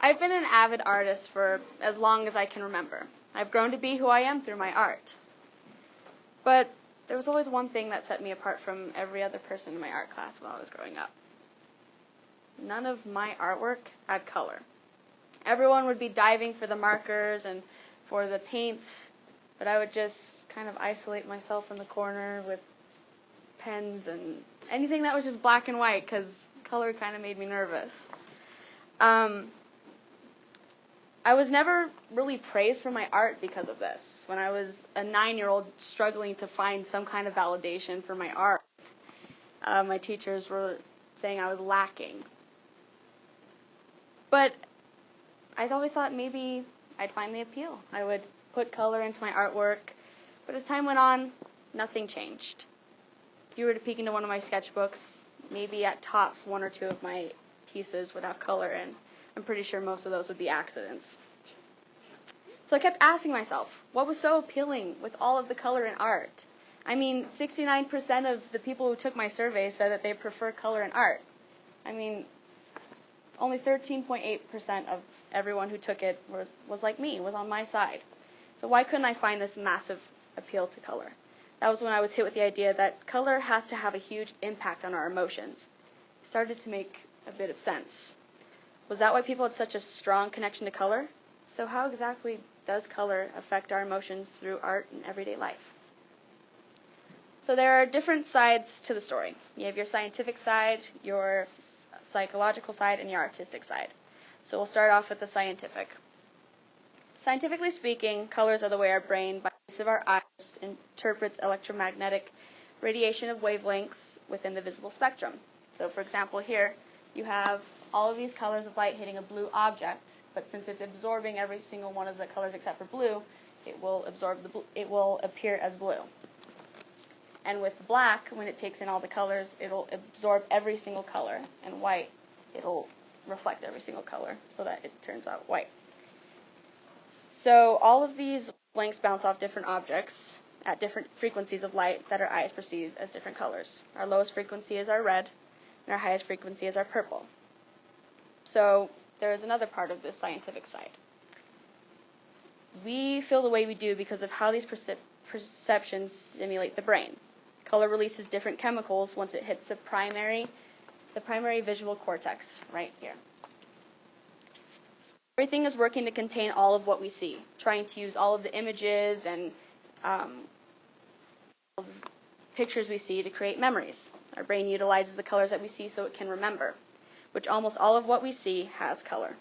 I've been an avid artist for as long as I can remember. I've grown to be who I am through my art. But there was always one thing that set me apart from every other person in my art class while I was growing up. None of my artwork had color. Everyone would be diving for the markers and for the paints, but I would just kind of isolate myself in the corner with pens and anything that was just black and white, because color kind of made me nervous. I was never really praised for my art because of this. When I was a 9-year-old struggling to find some kind of validation for my art, my teachers were saying I was lacking. But I'd always thought maybe I'd find the appeal. I would put color into my artwork. But as time went on, nothing changed. If you were to peek into one of my sketchbooks, maybe at tops 1 or 2 of my pieces would have color in. I'm pretty sure most of those would be accidents. So I kept asking myself, what was so appealing with all of the color in art? I mean, 69% of the people who took my survey said that they prefer color in art. I mean, only 13.8% of everyone who took it was like me, was on my side. So why couldn't I find this massive appeal to color? That was when I was hit with the idea that color has to have a huge impact on our emotions. It started to make a bit of sense. Was that why people had such a strong connection to color? So how exactly does color affect our emotions through art and everyday life? So there are different sides to the story. You have your scientific side, your psychological side, and your artistic side. So we'll start off with the scientific. Scientifically speaking, colors are the way our brain, by use of our eyes, interprets electromagnetic radiation of wavelengths within the visible spectrum. So for example, here you have all of these colors of light hitting a blue object, but since it's absorbing every single one of the colors except for blue, it will appear as blue. And with black, when it takes in all the colors, it'll absorb every single color, and white, it'll reflect every single color so that it turns out white. So all of these wavelengths bounce off different objects at different frequencies of light that our eyes perceive as different colors. Our lowest frequency is our red, and our highest frequency is our purple. So there is another part of this scientific side. We feel the way we do because of how these perceptions stimulate the brain. Color releases different chemicals once it hits the primary visual cortex right here. Everything is working to contain all of what we see, trying to use all of the images and pictures we see to create memories. Our brain utilizes the colors that we see so it can remember, which almost all of what we see has color.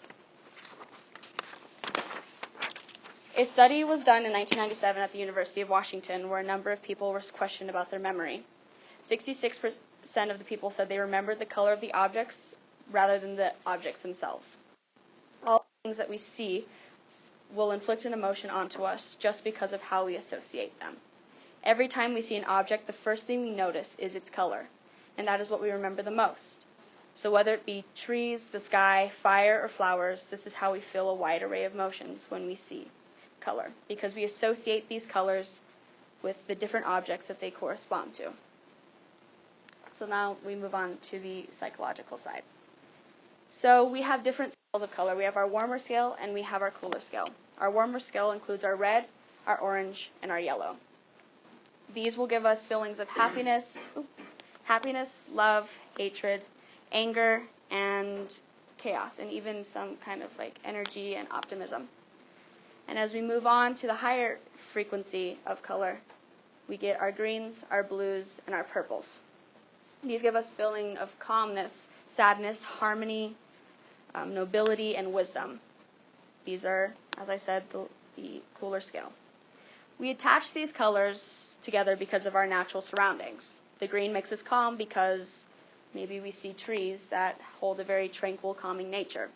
A study was done in 1997 at the University of Washington where a number of people were questioned about their memory. 66% of the people said they remembered the color of the objects rather than the objects themselves. All things that we see will inflict an emotion onto us just because of how we associate them. Every time we see an object, the first thing we notice is its color, and that is what we remember the most. So whether it be trees, the sky, fire, or flowers, this is how we feel a wide array of emotions when we see color, because we associate these colors with the different objects that they correspond to. So now we move on to the psychological side. So we have different scales of color. We have our warmer scale and we have our cooler scale. Our warmer scale includes our red, our orange, and our yellow. These will give us feelings of happiness, love, hatred, anger, and chaos, and even some kind of like energy and optimism. And as we move on to the higher frequency of color, we get our greens, our blues, and our purples. These give us feeling of calmness, sadness, harmony, nobility, and wisdom. These are, as I said, the cooler scale. We attach these colors together because of our natural surroundings. The green makes us calm because maybe we see trees that hold a very tranquil, calming nature.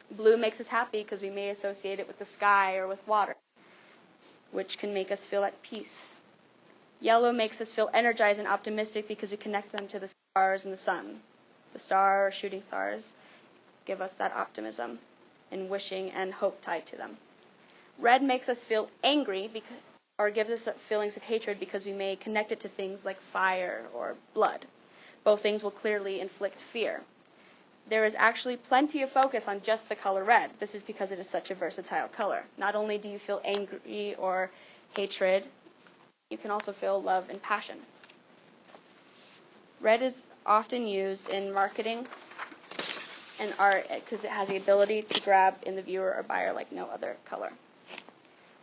Blue makes us happy because we may associate it with the sky or with water, which can make us feel at peace. Yellow makes us feel energized and optimistic because we connect them to the stars and the sun. The star or shooting stars give us that optimism and wishing and hope tied to them. Red makes us feel angry or gives us feelings of hatred because we may connect it to things like fire or blood. Both things will clearly inflict fear. there is actually plenty of focus on just the color red. This is because it is such a versatile color. Not only do you feel angry or hatred, you can also feel love and passion. Red is often used in marketing and art because it has the ability to grab in the viewer or buyer like no other color.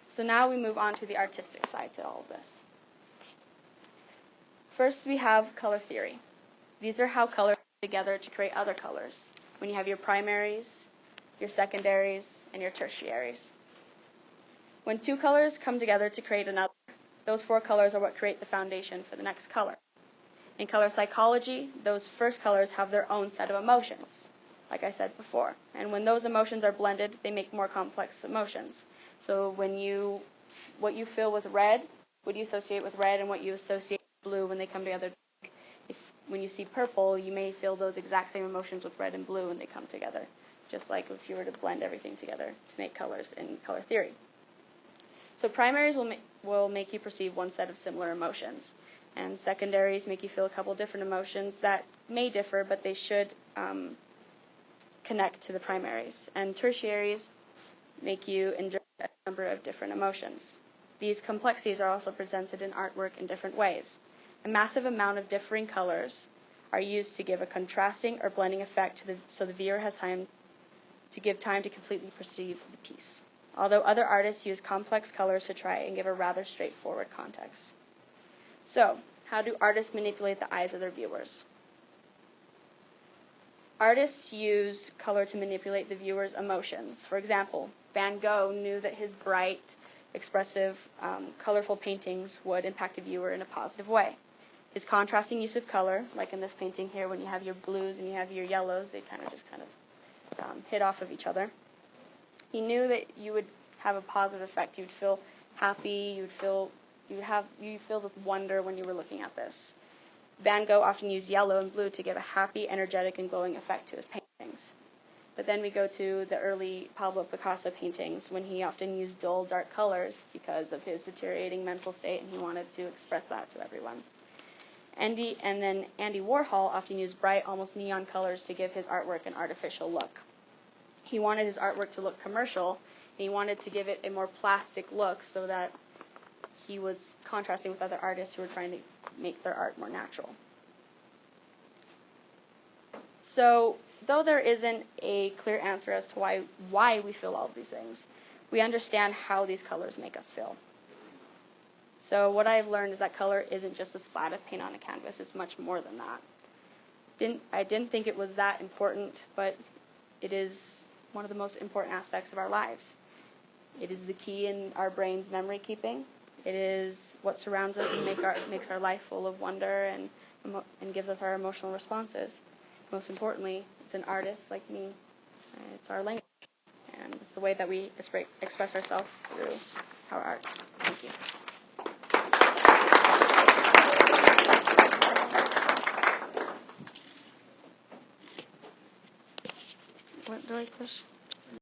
So now we move on to the artistic side to all of this. First, we have color theory. These are how colors come together to create other colors. When you have your primaries, your secondaries, and your tertiaries. When two colors come together to create another, those four colors are what create the foundation for the next color. In color psychology, those first colors have their own set of emotions, like I said before. And when those emotions are blended, they make more complex emotions. So what you feel with red, what you associate with red, and what you associate with blue when they come together. When you see purple, you may feel those exact same emotions with red and blue when they come together, just like if you were to blend everything together to make colors in color theory. So primaries will make you perceive one set of similar emotions, and secondaries make you feel a couple different emotions that may differ, but they should connect to the primaries. And tertiaries make you endure a number of different emotions. These complexities are also presented in artwork in different ways. A massive amount of differing colors are used to give a contrasting or blending effect so the viewer has time to completely perceive the piece. Although other artists use complex colors to try and give a rather straightforward context. So, how do artists manipulate the eyes of their viewers? Artists use color to manipulate the viewer's emotions. For example, Van Gogh knew that his bright, expressive, colorful paintings would impact a viewer in a positive way. His contrasting use of color, like in this painting here, when you have your blues and you have your yellows, they kind of hit off of each other. He knew that you would have a positive effect. You'd feel happy. You'd feel with wonder when you were looking at this. Van Gogh often used yellow and blue to give a happy, energetic, and glowing effect to his paintings. But then we go to the early Pablo Picasso paintings, when he often used dull, dark colors because of his deteriorating mental state, and he wanted to express that to everyone. And then Andy Warhol often used bright, almost neon colors to give his artwork an artificial look. He wanted his artwork to look commercial, and he wanted to give it a more plastic look so that he was contrasting with other artists who were trying to make their art more natural. So, though there isn't a clear answer as to why we feel all of these things, we understand how these colors make us feel. So what I've learned is that color isn't just a splat of paint on a canvas. It's much more than that. I didn't think it was that important, but it is one of the most important aspects of our lives. It is the key in our brain's memory keeping. It is what surrounds us and makes our life full of wonder and gives us our emotional responses. Most importantly, it's an artist like me. It's our language. And it's the way that we express ourselves through our art. Thank you. What do I push?